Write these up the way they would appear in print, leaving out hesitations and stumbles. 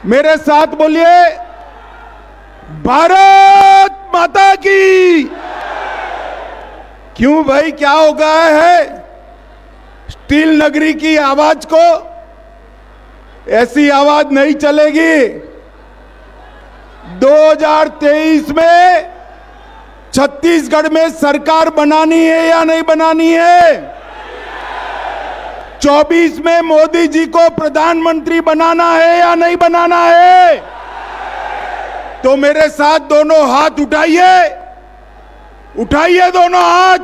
मेरे साथ बोलिए, भारत माता की। क्यों भाई, क्या हो गया है? स्टील नगरी की आवाज को ऐसी आवाज नहीं चलेगी। 2023 में छत्तीसगढ़ में सरकार बनानी है या नहीं बनानी है? 24 में मोदी जी को प्रधानमंत्री बनाना है या नहीं बनाना है? तो मेरे साथ दोनों हाथ उठाइए, उठाइए दोनों हाथ,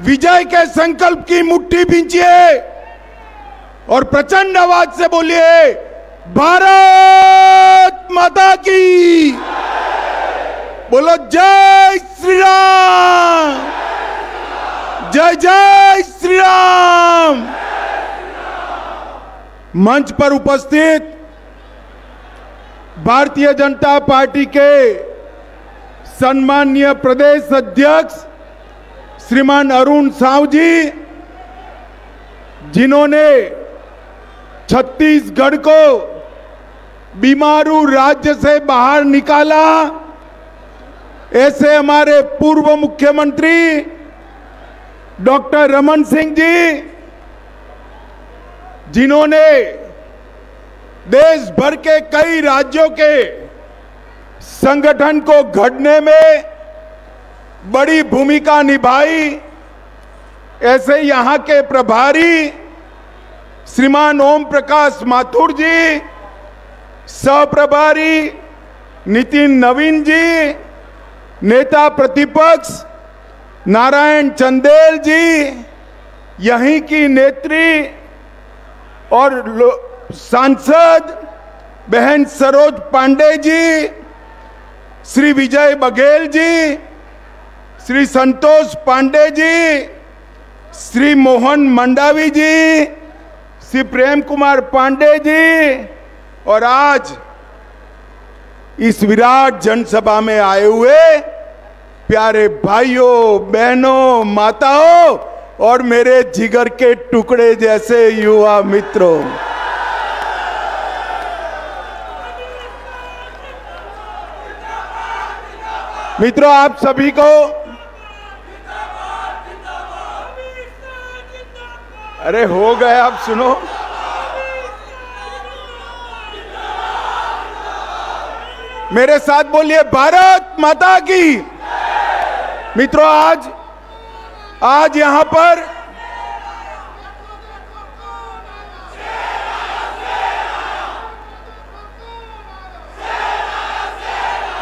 विजय के संकल्प की मुट्ठी भींचिए और प्रचंड आवाज से बोलिए, भारत माता की। बोलो जय श्री राम, जय जय श्री राम। मंच पर उपस्थित भारतीय जनता पार्टी के सम्माननीय प्रदेश अध्यक्ष श्रीमान अरुण साव जी, जिन्होंने छत्तीसगढ़ को बीमारू राज्य से बाहर निकाला, ऐसे हमारे पूर्व मुख्यमंत्री डॉक्टर रमन सिंह जी, जिन्होंने देश भर के कई राज्यों के संगठन को गढ़ने में बड़ी भूमिका निभाई, ऐसे यहां के प्रभारी श्रीमान ओम प्रकाश माथुर जी, सह प्रभारी नितिन नवीन जी, नेता प्रतिपक्ष नारायण चंदेल जी, यहीं की नेत्री और सांसद बहन सरोज पांडे जी, श्री विजय बघेल जी, श्री संतोष पांडे जी, श्री मोहन मंडावी जी, श्री प्रेम कुमार पांडे जी, और आज इस विराट जनसभा में आए हुए प्यारे भाइयों, बहनों, माताओं और मेरे जिगर के टुकड़े जैसे युवा मित्रों, मित्रों, आप सभी को अरे हो गए, आप सुनो। मेरे साथ बोलिए, भारत माता की। मित्रों, आज यहां पर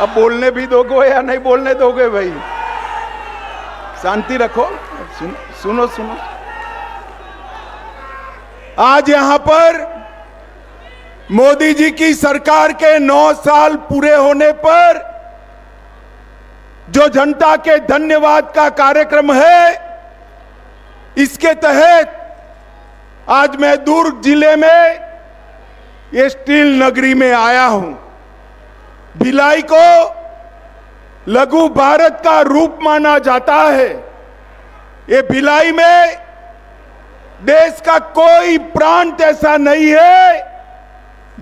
अब बोलने भी दोगे या नहीं बोलने दोगे भाई? शांति रखो, सुनो सुनो। आज यहां पर मोदी जी की सरकार के 9 साल पूरे होने पर जो जनता के धन्यवाद का कार्यक्रम है, इसके तहत आज मैं दुर्ग जिले में ये स्टील नगरी में आया हूं। भिलाई को लघु भारत का रूप माना जाता है। ये भिलाई में देश का कोई प्रांत ऐसा नहीं है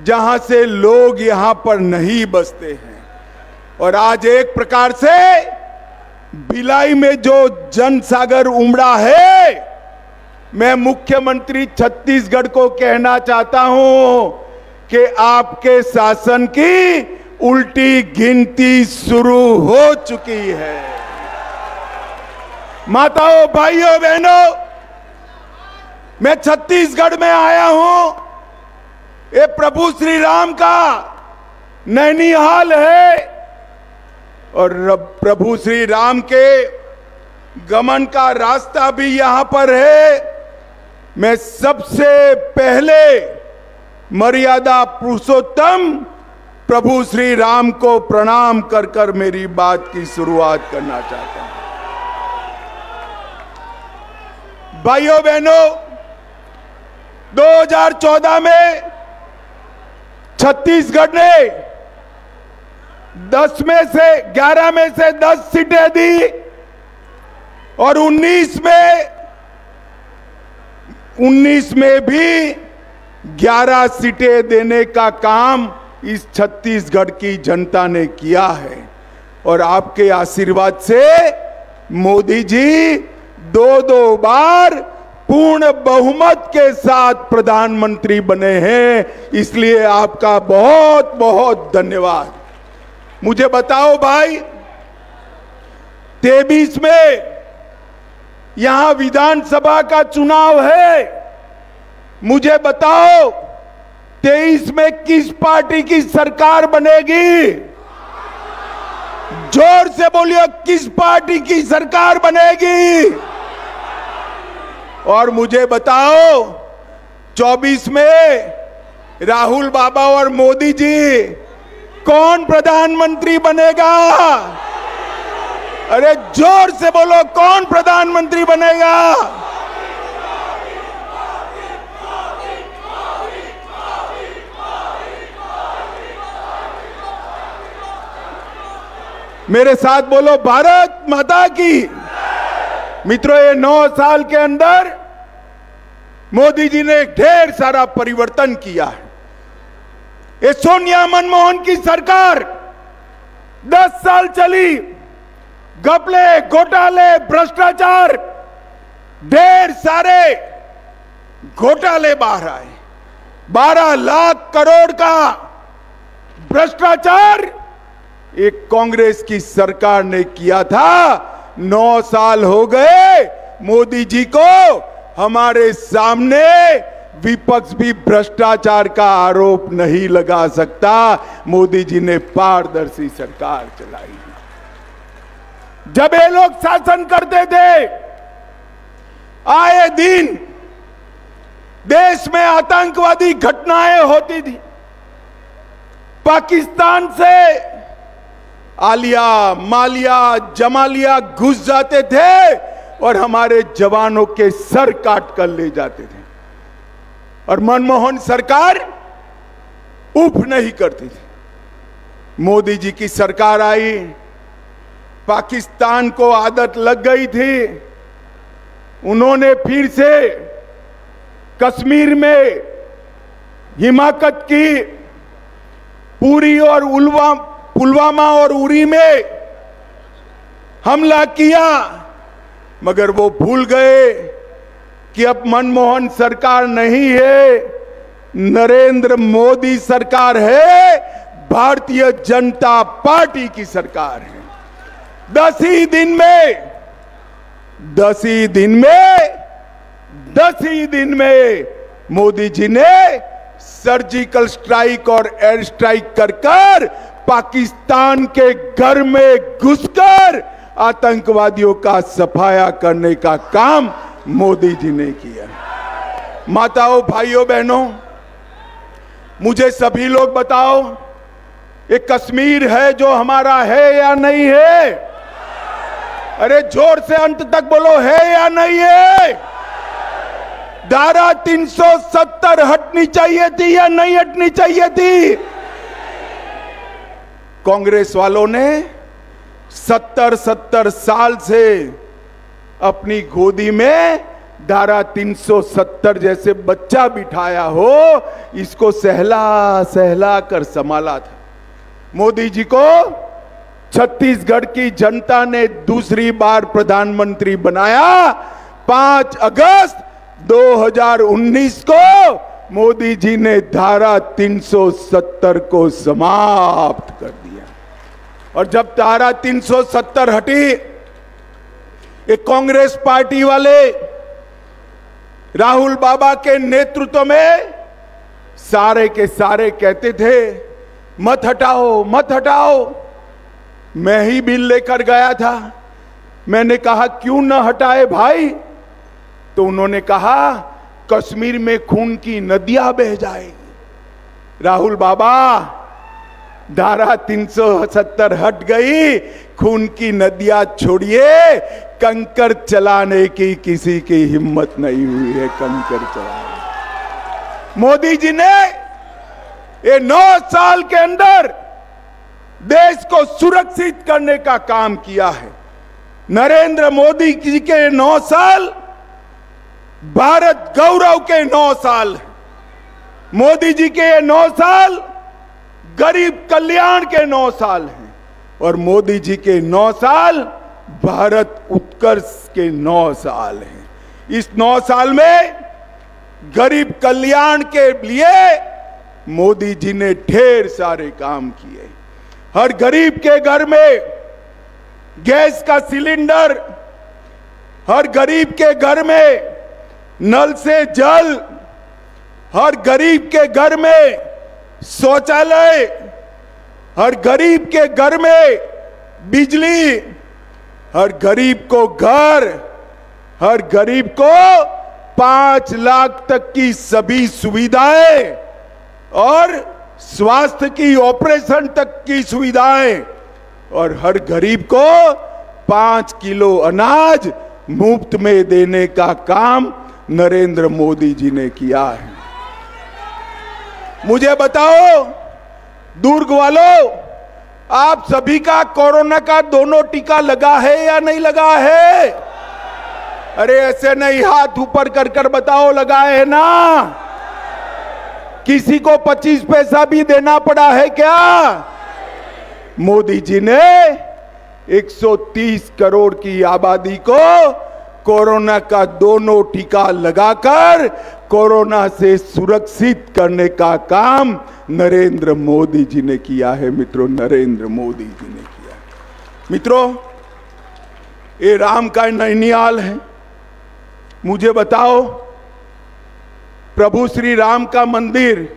जहां से लोग यहां पर नहीं बसते हैं। और आज एक प्रकार से भिलाई में जो जनसागर उमड़ा है, मैं मुख्यमंत्री छत्तीसगढ़ को कहना चाहता हूं कि आपके शासन की उल्टी गिनती शुरू हो चुकी है। माताओं, भाइयों, बहनों, मैं छत्तीसगढ़ में आया हूं। ये प्रभु श्री राम का नैनीहाल है और प्रभु श्री राम के गमन का रास्ता भी यहां पर है। मैं सबसे पहले मर्यादा पुरुषोत्तम प्रभु श्री राम को प्रणाम कर कर मेरी बात की शुरुआत करना चाहता हूं। भाइयों, बहनों, 2014 में छत्तीसगढ़ ने 11 में से 10 सीटें दी और 19 में भी 11 सीटें देने का काम इस छत्तीसगढ़ की जनता ने किया है और आपके आशीर्वाद से मोदी जी 2 बार पूर्ण बहुमत के साथ प्रधानमंत्री बने हैं। इसलिए आपका बहुत बहुत धन्यवाद। मुझे बताओ भाई, 23 में यहां विधानसभा का चुनाव है। मुझे बताओ 23 में किस पार्टी की सरकार बनेगी? जोर से बोलिए, किस पार्टी की सरकार बनेगी? और मुझे बताओ 24 में राहुल बाबा और मोदी जी कौन प्रधानमंत्री बनेगा? अरे जोर से बोलो, कौन प्रधानमंत्री बनेगा? मेरे साथ बोलो, भारत माता की। मित्रों, ये 9 साल के अंदर मोदी जी ने ढेर सारा परिवर्तन किया है। ये सोनिया मनमोहन की सरकार 10 साल चली, घपले, घोटाले, भ्रष्टाचार, ढेर सारे घोटाले बाहर आए। 12 लाख करोड़ का भ्रष्टाचार एक कांग्रेस की सरकार ने किया था। 9 साल हो गए मोदी जी को, हमारे सामने विपक्ष भी भ्रष्टाचार का आरोप नहीं लगा सकता। मोदी जी ने पारदर्शी सरकार चलाई। जब ये लोग शासन करते थे, आए दिन देश में आतंकवादी घटनाएं होती थी। पाकिस्तान से आलिया, मालिया, जमालिया घुस जाते थे और हमारे जवानों के सर काट कर ले जाते थे। और मनमोहन सरकार उफ नहीं करती थी। मोदी जी की सरकार आई, पाकिस्तान को आदत लग गई थी। उन्होंने फिर से कश्मीर में हिमाकत की, पूरी और पुलवामा और उरी में हमला किया, मगर वो भूल गए कि अब मनमोहन सरकार नहीं है, नरेंद्र मोदी सरकार है, भारतीय जनता पार्टी की सरकार है। 10 ही दिन में मोदी जी ने सर्जिकल स्ट्राइक और एयर स्ट्राइक कर पाकिस्तान के घर में घुसकर आतंकवादियों का सफाया करने का काम मोदी जी ने किया। माताओं, भाइयों, बहनों, मुझे सभी लोग बताओ, ये कश्मीर है जो हमारा है या नहीं है? अरे जोर से अंत तक बोलो, है या नहीं है? धारा 370 हटनी चाहिए थी या नहीं हटनी चाहिए थी? कांग्रेस वालों ने 70 साल से अपनी गोदी में धारा 370 जैसे बच्चा बिठाया हो, इसको सहला कर संभाला था। मोदी जी को छत्तीसगढ़ की जनता ने दूसरी बार प्रधानमंत्री बनाया। 5 अगस्त 2019 को मोदी जी ने धारा 370 को समाप्त कर दिया। और जब धारा 370 हटी, एक कांग्रेस पार्टी वाले राहुल बाबा के नेतृत्व में सारे के सारे कहते थे, मत हटाओ, मत हटाओ। मैं ही बिल लेकर गया था। मैंने कहा क्यों न हटाए भाई? तो उन्होंने कहा कश्मीर में खून की नदियां बह जाएगी। राहुल बाबा, धारा 370 हट गई, खून की नदियां छोड़िए, कंकर चलाने की किसी की हिम्मत नहीं हुई है। कंकर चलाने मोदी जी ने ये 9 साल के अंदर देश को सुरक्षित करने का काम किया है। नरेंद्र मोदी जी के 9 साल भारत गौरव के 9 साल। मोदी जी के ये 9 साल गरीब कल्याण के 9 साल हैं और मोदी जी के 9 साल भारत उत्कर्ष के 9 साल हैं। इस 9 साल में गरीब कल्याण के लिए मोदी जी ने ढेर सारे काम किए। हर गरीब के घर में गैस का सिलेंडर, हर गरीब के घर में नल से जल, हर गरीब के घर में शौचालय, हर गरीब के घर में बिजली, हर गरीब को घर, हर गरीब को 5 लाख तक की सभी सुविधाएं और स्वास्थ्य की ऑपरेशन तक की सुविधाएं और हर गरीब को 5 किलो अनाज मुफ्त में देने का काम नरेंद्र मोदी जी ने किया है। मुझे बताओ दुर्ग वालों, आप सभी का कोरोना का दोनों टीका लगा है या नहीं लगा है? अरे ऐसे नहीं, हाथ ऊपर कर कर बताओ लगा है ना? किसी को 25 पैसा भी देना पड़ा है क्या? मोदी जी ने 130 करोड़ की आबादी को कोरोना का दोनों टीका लगाकर कोरोना से सुरक्षित करने का काम नरेंद्र मोदी जी ने किया है। मित्रों, नरेंद्र मोदी जी ने किया। मित्रों, ये राम का नैनियाल है। मुझे बताओ, प्रभु श्री राम का मंदिर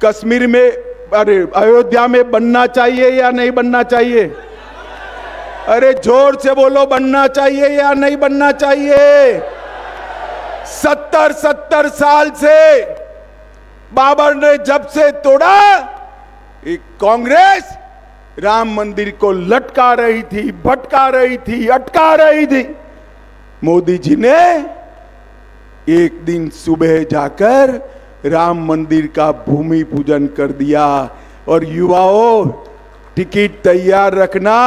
कश्मीर में, अरे अयोध्या में बनना चाहिए या नहीं बनना चाहिए? अरे जोर से बोलो, बनना चाहिए या नहीं बनना चाहिए? 70 साल से बाबर ने जब से तोड़ा, एक कांग्रेस राम मंदिर को लटका रही थी, भटका रही थी, अटका रही थी। मोदी जी ने एक दिन सुबह जाकर राम मंदिर का भूमि पूजन कर दिया। और युवाओं, टिकट तैयार रखना,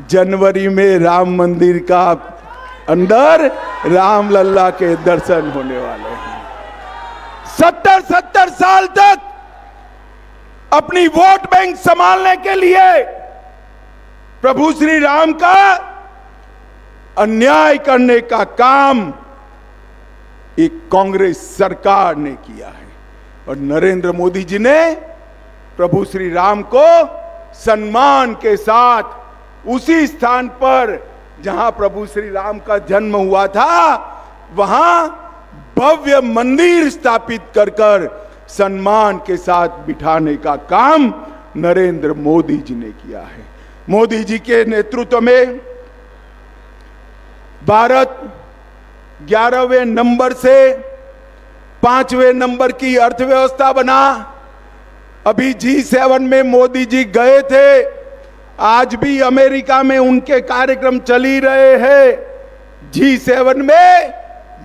जनवरी में राम मंदिर का अंदर राम लल्ला के दर्शन होने वाले हैं। 70 साल तक अपनी वोट बैंक संभालने के लिए प्रभु श्री राम का अन्याय करने का काम एक कांग्रेस सरकार ने किया है। और नरेंद्र मोदी जी ने प्रभु श्री राम को सम्मान के साथ उसी स्थान पर जहां प्रभु श्री राम का जन्म हुआ था, वहां भव्य मंदिर स्थापित कर कर सम्मान के साथ बिठाने का काम नरेंद्र मोदी जी ने किया है। मोदी जी के नेतृत्व में भारत 11वें नंबर से 5वें नंबर की अर्थव्यवस्था बना। अभी G7 में मोदी जी गए थे, आज भी अमेरिका में उनके कार्यक्रम चल ही रहे हैं। G7 में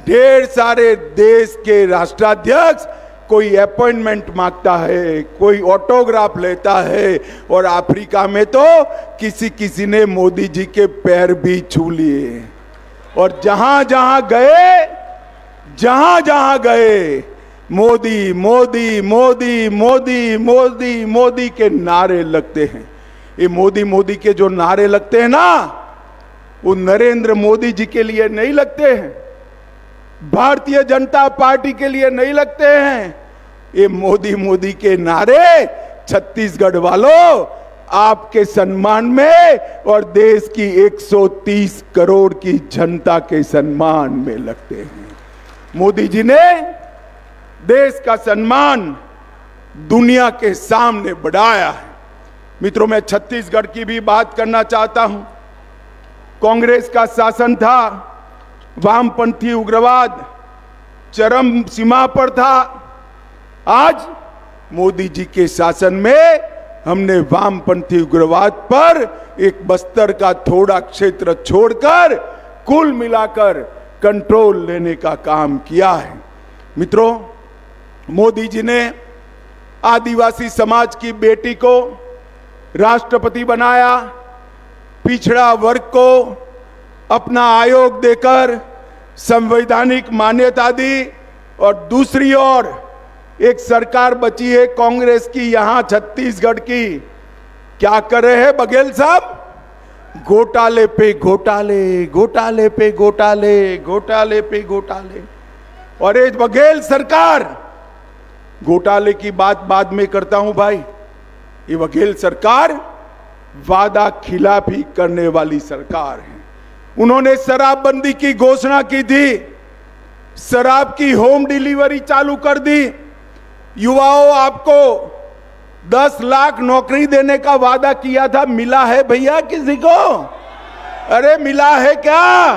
ढेर सारे देश के राष्ट्राध्यक्ष कोई अपॉइंटमेंट मांगता है, कोई ऑटोग्राफ लेता है, और अफ्रीका में तो किसी ने मोदी जी के पैर भी छू लिए। और जहां जहां गए मोदी मोदी मोदी मोदी मोदी मोदी के नारे लगते हैं। ये मोदी मोदी के जो नारे लगते हैं ना, वो नरेंद्र मोदी जी के लिए नहीं लगते हैं, भारतीय जनता पार्टी के लिए नहीं लगते हैं। ये मोदी मोदी के नारे छत्तीसगढ़ वालों आपके सम्मान में और देश की 130 करोड़ की जनता के सम्मान में लगते हैं। मोदी जी ने देश का सम्मान दुनिया के सामने बढ़ाया है। मित्रों, मैं छत्तीसगढ़ की भी बात करना चाहता हूं। कांग्रेस का शासन था, वामपंथी उग्रवाद चरम सीमा पर था। आज मोदी जी के शासन में हमने वामपंथी उग्रवाद पर एक बस्तर का थोड़ा क्षेत्र छोड़कर कुल मिलाकर कंट्रोल लेने का काम किया है। मित्रों, मोदी जी ने आदिवासी समाज की बेटी को राष्ट्रपति बनाया, पिछड़ा वर्ग को अपना आयोग देकर संवैधानिक मान्यता दी, और दूसरी ओर एक सरकार बची है कांग्रेस की यहां छत्तीसगढ़ की। क्या कर रहे हैं बघेल साहब? घोटाले पे घोटाले, घोटाले पे घोटाले, घोटाले पे घोटाले। और ये बघेल सरकार, घोटाले की बात बाद में करता हूं भाई, ये बघेल सरकार वादा खिलाफी करने वाली सरकार है। उन्होंने शराबबंदी की घोषणा की थी, शराब की होम डिलीवरी चालू कर दी। युवाओं, आपको 10 लाख नौकरी देने का वादा किया था, मिला है भैया किसी को? अरे मिला है क्या?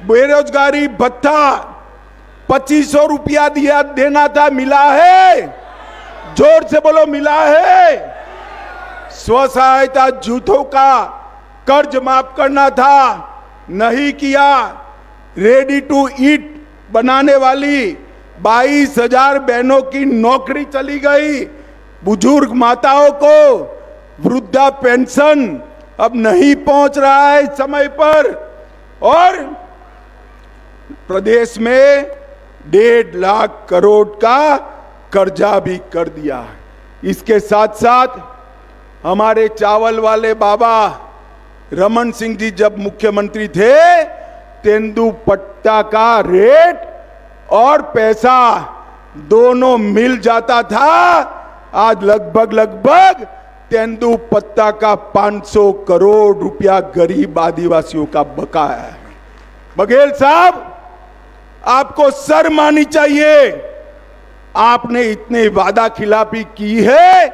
बेरोजगारी भत्ता 2500 रुपया दिया देना था, मिला है? जोर से बोलो, मिला है? स्व सहायता जूथों का कर्ज माफ करना था, नहीं किया। रेडी टू ईट बनाने वाली 22,000 बहनों की नौकरी चली गई। बुजुर्ग माताओं को वृद्धा पेंशन अब नहीं पहुंच रहा है समय पर। और प्रदेश में 1.5 लाख करोड़ का कर्जा भी कर दिया है। इसके साथ साथ हमारे चावल वाले बाबा रमन सिंह जी जब मुख्यमंत्री थे, तेंदुपत्ता का रेट और पैसा दोनों मिल जाता था। आज लगभग तेंदुपत्ता का 500 करोड़ रुपया गरीब आदिवासियों का बकाया है। बघेल साहब, आपको शर्म आनी चाहिए। आपने इतने वादा खिलाफी की है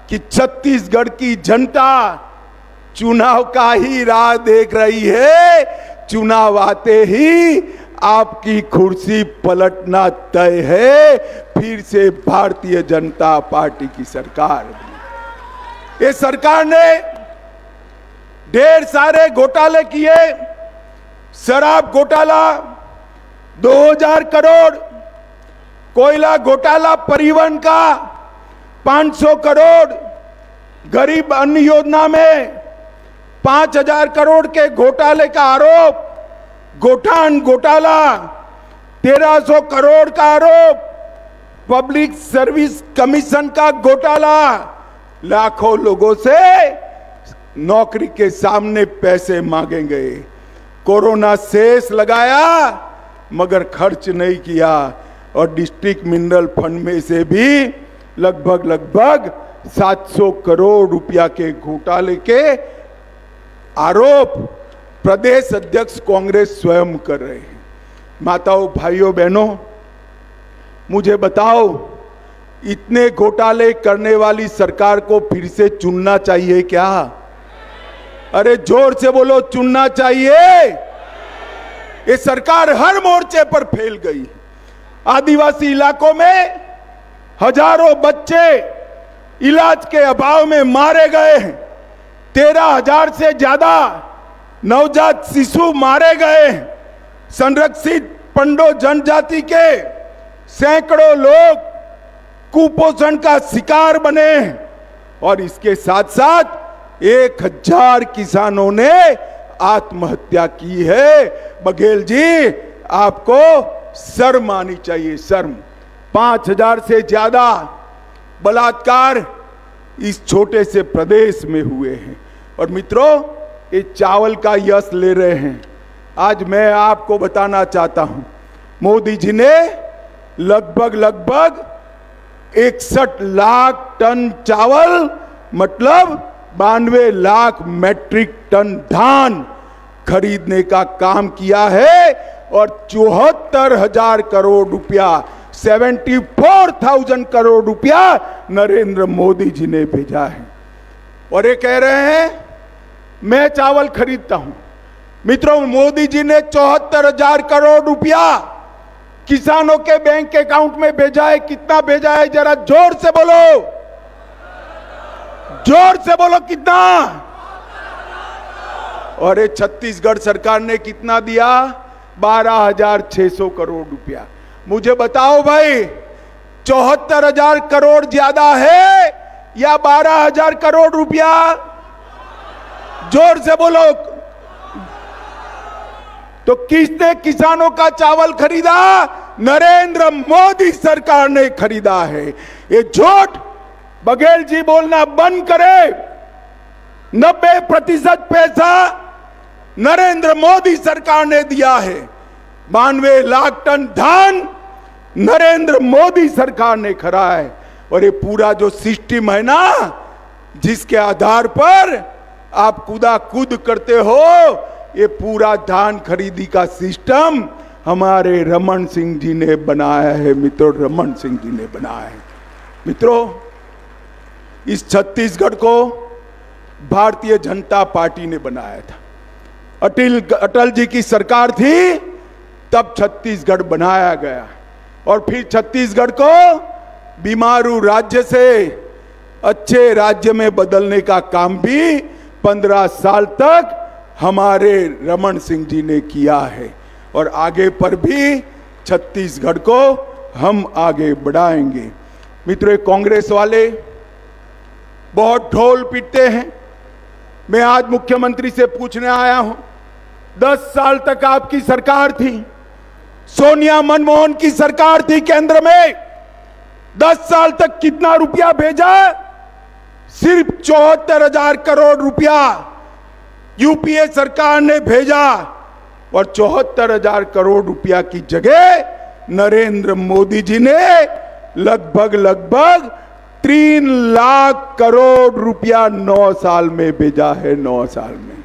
कि छत्तीसगढ़ की जनता चुनाव का ही राह देख रही है। चुनाव आते ही आपकी कुर्सी पलटना तय है। फिर से भारतीय जनता पार्टी की सरकार। ये सरकार ने ढेर सारे घोटाले किए। शराब घोटाला 2000 करोड़, कोयला घोटाला परिवहन का 500 करोड़, गरीब अन्न योजना में 5000 करोड़ के घोटाले का आरोप, गोठान घोटाला 1300 करोड़ का आरोप, पब्लिक सर्विस कमीशन का घोटाला, लाखों लोगों से नौकरी के सामने पैसे मांगे गए। कोरोना सेस लगाया मगर खर्च नहीं किया। और डिस्ट्रिक्ट मिनरल फंड में से भी लगभग 700 करोड़ रुपया के घोटाले के आरोप प्रदेश अध्यक्ष कांग्रेस स्वयं कर रहे हैं। माताओं, भाइयों, बहनों, मुझे बताओ, इतने घोटाले करने वाली सरकार को फिर से चुनना चाहिए क्या? अरे जोर से बोलो, चुनना चाहिए। ये सरकार हर मोर्चे पर फेल गई। आदिवासी इलाकों में हजारों बच्चे इलाज के अभाव में मारे गए हैं। 13,000 से ज्यादा नवजात शिशु मारे गए हैं। संरक्षित पंडो जनजाति के सैकड़ों लोग कुपोषण का शिकार बने हैं। और इसके साथ साथ 1000 किसानों ने आत्महत्या की है। बघेल जी, आपको शर्म आनी चाहिए, शर्म। 5000 से ज्यादा बलात्कार इस छोटे से प्रदेश में हुए हैं। और मित्रों, ये चावल का यश ले रहे हैं। आज मैं आपको बताना चाहता हूं, मोदी जी ने लगभग 61 लाख टन चावल, मतलब 92 लाख मैट्रिक टन धान खरीदने का काम किया है। और 74,000 करोड़ रुपया, 74,000 करोड़ रुपया नरेंद्र मोदी जी ने भेजा है। और ये कह रहे हैं मैं चावल खरीदता हूं। मित्रों, मोदी जी ने 74,000 करोड़ रुपया किसानों के बैंक अकाउंट में भेजा है। कितना भेजा है? जरा जोर से बोलो, जोर से बोलो, कितना? और ये छत्तीसगढ़ सरकार ने कितना दिया? 12,600 करोड़ रुपया। मुझे बताओ भाई, 74,000 करोड़ ज्यादा है या 12,000 करोड़ रुपया? जोर से बोलो। तो किसने किसानों का चावल खरीदा? नरेंद्र मोदी सरकार ने खरीदा है। ये झूठ बघेल जी बोलना बंद करे। 90% पैसा नरेंद्र मोदी सरकार ने दिया है। 92 लाख टन धान नरेंद्र मोदी सरकार ने खरीदा है। और ये पूरा जो सिस्टम है ना, जिसके आधार पर आप कूदा कूद करते हो, ये पूरा धान खरीदी का सिस्टम हमारे रमन सिंह जी ने बनाया है। मित्रों, रमन सिंह जी ने बनाया है। मित्रों, इस छत्तीसगढ़ को भारतीय जनता पार्टी ने बनाया था। अटल जी की सरकार थी, तब छत्तीसगढ़ बनाया गया। और फिर छत्तीसगढ़ को बीमारू राज्य से अच्छे राज्य में बदलने का काम भी 15 साल तक हमारे रमन सिंह जी ने किया है। और आगे पर भी छत्तीसगढ़ को हम आगे बढ़ाएंगे। मित्रों, कांग्रेस वाले बहुत ढोल पीटते हैं। मैं आज मुख्यमंत्री से पूछने आया हूं, 10 साल तक आपकी सरकार थी, सोनिया मनमोहन की सरकार थी केंद्र में। 10 साल तक कितना रुपया भेजा? सिर्फ 74,000 करोड़ रुपया यूपीए सरकार ने भेजा। और 74,000 करोड़ रुपया की जगह नरेंद्र मोदी जी ने लगभग 3 लाख करोड़ रुपया 9 साल में भेजा है। 9 साल में।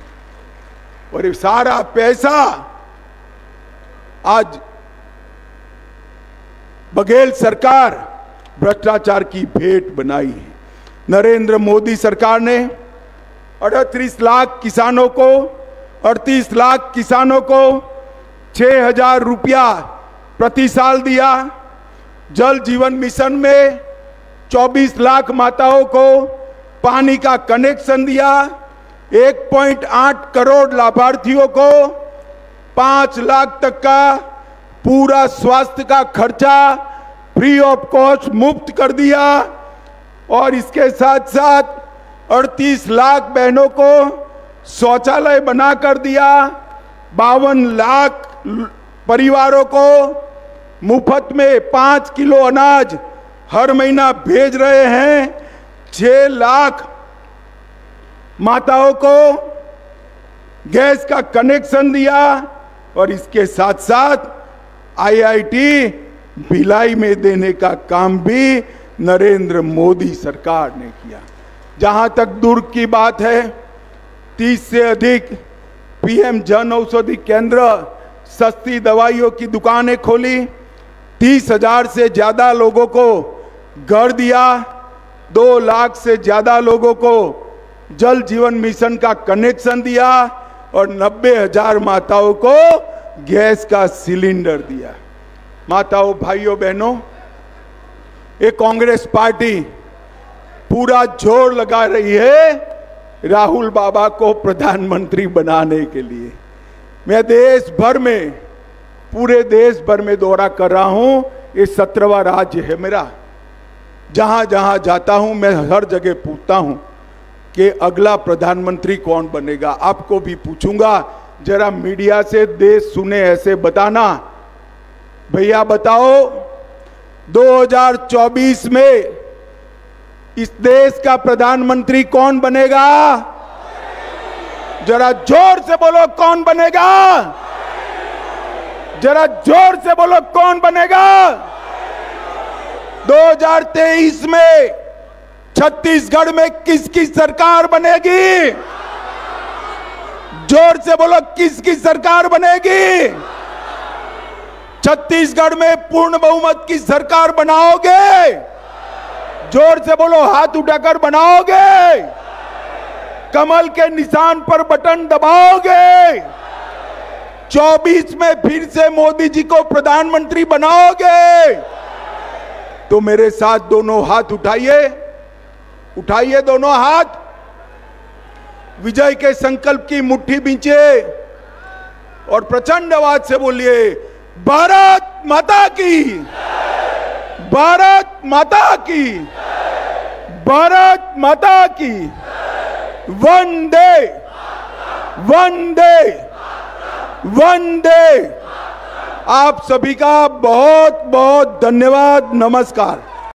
और ये सारा पैसा आज बघेल सरकार भ्रष्टाचार की भेंट बनाई है। नरेंद्र मोदी सरकार ने 38 लाख किसानों को 6,000 रुपया प्रति साल दिया। जल जीवन मिशन में 24 लाख माताओं को पानी का कनेक्शन दिया। 1.8 करोड़ लाभार्थियों को 5 लाख तक का पूरा स्वास्थ्य का खर्चा फ्री ऑफ कॉस्ट मुफ्त कर दिया। और इसके साथ साथ 38 लाख बहनों को शौचालय बना कर दिया। 52 लाख परिवारों को मुफ्त में 5 किलो अनाज हर महीना भेज रहे हैं। 6 लाख माताओं को गैस का कनेक्शन दिया। और इसके साथ साथ आईआईटी भिलाई में देने का काम भी नरेंद्र मोदी सरकार ने किया। जहां तक दुर्ग की बात है, 30 से अधिक पीएम जन औषधि केंद्र, सस्ती दवाइयों की दुकानें खोली। 30,000 से ज्यादा लोगों को घर दिया। 2 लाख से ज्यादा लोगों को जल जीवन मिशन का कनेक्शन दिया। और 90,000 माताओं को गैस का सिलेंडर दिया। माताओं, भाइयों, बहनों, ये कांग्रेस पार्टी पूरा जोर लगा रही है राहुल बाबा को प्रधानमंत्री बनाने के लिए। मैं देश भर में, पूरे देश भर में दौरा कर रहा हूं। ये 17वां राज्य है मेरा। जहां जहां जाता हूं मैं हर जगह पूछता हूं कि अगला प्रधानमंत्री कौन बनेगा। आपको भी पूछूंगा, जरा मीडिया से देश सुने ऐसे बताना। भैया बताओ, 2024 में इस देश का प्रधानमंत्री कौन बनेगा? जरा जोर से बोलो, कौन बनेगा? जरा जोर से बोलो, कौन बनेगा? 2023 में छत्तीसगढ़ में किसकी सरकार बनेगी? जोर से बोलो, किसकी सरकार बनेगी? छत्तीसगढ़ में पूर्ण बहुमत की सरकार बनाओगे? जोर से बोलो, हाथ उठाकर बनाओगे? कमल के निशान पर बटन दबाओगे? 24 में फिर से मोदी जी को प्रधानमंत्री बनाओगे? तो मेरे साथ दोनों हाथ उठाइए, उठाइए दोनों हाथ। विजय के संकल्प की मुट्ठी बींचे और प्रचंड आवाज से बोलिए, भारत माता की, भारत माता की, भारत माता की। वंदे वंदे वंदे आप सभी का बहुत बहुत धन्यवाद। नमस्कार।